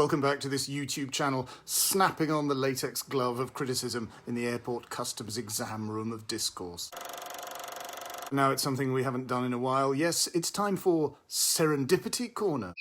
Welcome back to this YouTube channel, snapping on the latex glove of criticism in the airport customs exam room of discourse. Now it's something we haven't done in a while. Yes, it's time for Serendipity Corner.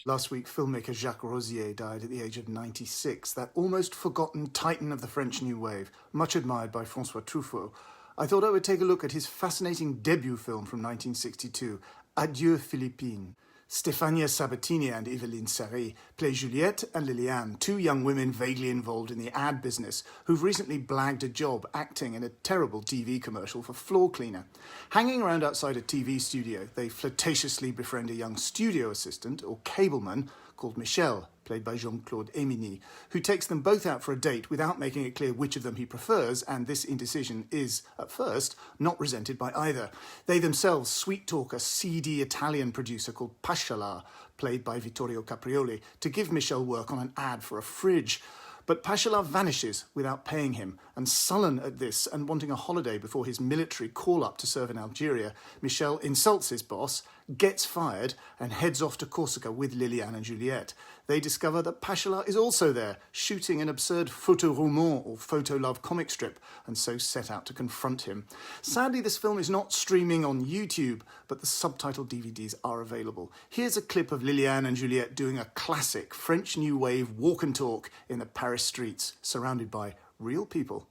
Last week, filmmaker Jacques Rozier died at the age of 96, that almost forgotten titan of the French New Wave, much admired by François Truffaut. I thought I would take a look at his fascinating debut film from 1962, Adieu Philippine. Stefania Sabatini and Eveline Sarri play Juliette and Liliane, two young women vaguely involved in the ad business who've recently blagged a job acting in a terrible TV commercial for floor cleaner. Hanging around outside a TV studio, they flirtatiously befriend a young studio assistant, or cableman, called Michel, played by Jean-Claude Emini, who takes them both out for a date without making it clear which of them he prefers, and this indecision is, at first, not resented by either. They themselves sweet-talk a seedy Italian producer called Pashala, played by Vittorio Caprioli, to give Michel work on an ad for a fridge. But Pashala vanishes without paying him, and sullen at this and wanting a holiday before his military call-up to serve in Algeria, Michel insults his boss, gets fired, and heads off to Corsica with Liliane and Juliette. They discover that Pashala is also there, shooting an absurd photo-roman or photo-love comic strip, and so set out to confront him. Sadly, this film is not streaming on YouTube, but the subtitled DVDs are available. Here's a clip of Liliane and Juliette doing a classic French New Wave walk and talk in the Paris streets, surrounded by real people.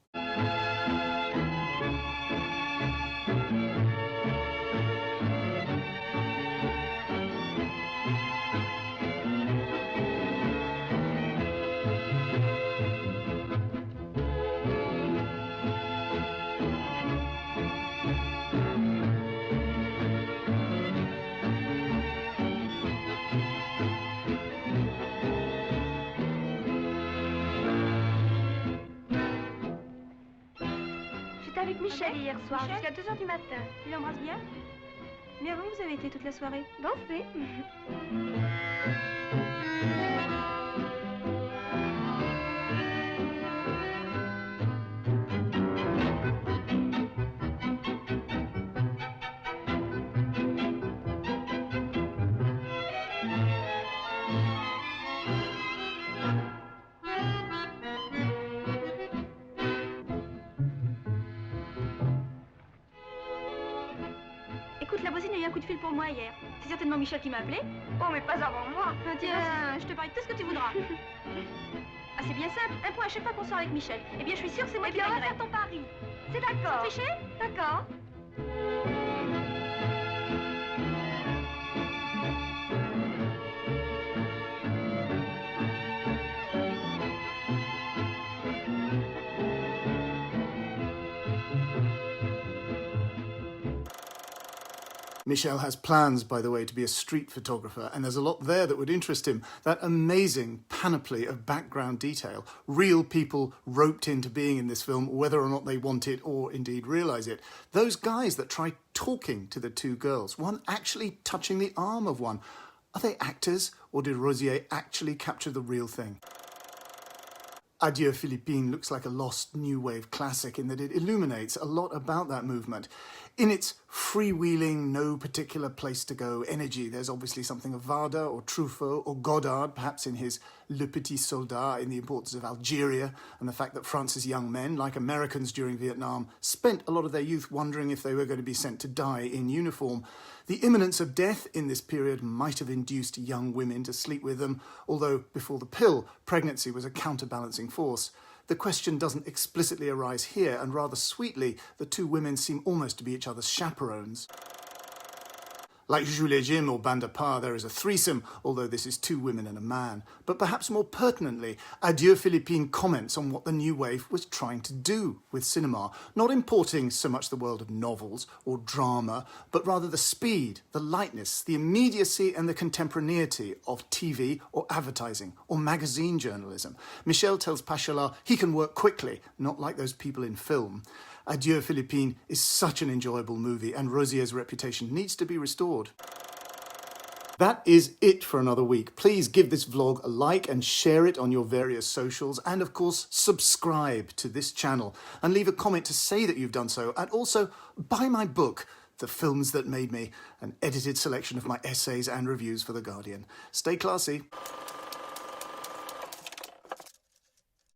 Avec Michel hier soir, jusqu'à 2 h du matin. Tu l'embrasses bien? Bien, vous avez été toute la soirée? Danser. Écoute, la voisine a eu un coup de fil pour moi hier. C'est certainement Michel qui m'a appelé. Oh, mais pas avant moi. Tiens, je te parie tout ce que tu voudras. Ah, c'est bien simple. Un point à chaque fois qu'on sort avec Michel. Eh bien, je suis sûre que c'est moi qui gagnerai. On va faire ton pari. C'est d'accord. Sans tricher? D'accord. Michel has plans, by the way, to be a street photographer, and there's a lot there that would interest him. That amazing panoply of background detail, real people roped into being in this film, whether or not they want it or indeed realise it. Those guys that try talking to the two girls, one actually touching the arm of one. Are they actors, or did Rozier actually capture the real thing? Adieu Philippine looks like a lost new wave classic in that it illuminates a lot about that movement. In its freewheeling, no particular place to go energy, there's obviously something of Varda or Truffaut or Godard, perhaps in his Le Petit Soldat, in the importance of Algeria and the fact that France's young men, like Americans during Vietnam, spent a lot of their youth wondering if they were going to be sent to die in uniform. The imminence of death in this period might have induced young women to sleep with them, although before the pill, pregnancy was a counterbalancing force. The question doesn't explicitly arise here, and rather sweetly, the two women seem almost to be each other's chaperones. Like Jules et Jim or Bande à Part, there is a threesome, although this is two women and a man. But perhaps more pertinently, Adieu Philippine comments on what the new wave was trying to do with cinema, not importing so much the world of novels or drama, but rather the speed, the lightness, the immediacy and the contemporaneity of TV or advertising or magazine journalism. Michel tells Pashala he can work quickly, not like those people in film. Adieu Philippine is such an enjoyable movie, and Rozier's reputation needs to be restored. That is it for another week. Please give this vlog a like and share it on your various socials, and of course subscribe to this channel and leave a comment to say that you've done so, and also buy my book, The Films That Made Me, an edited selection of my essays and reviews for The Guardian. Stay classy.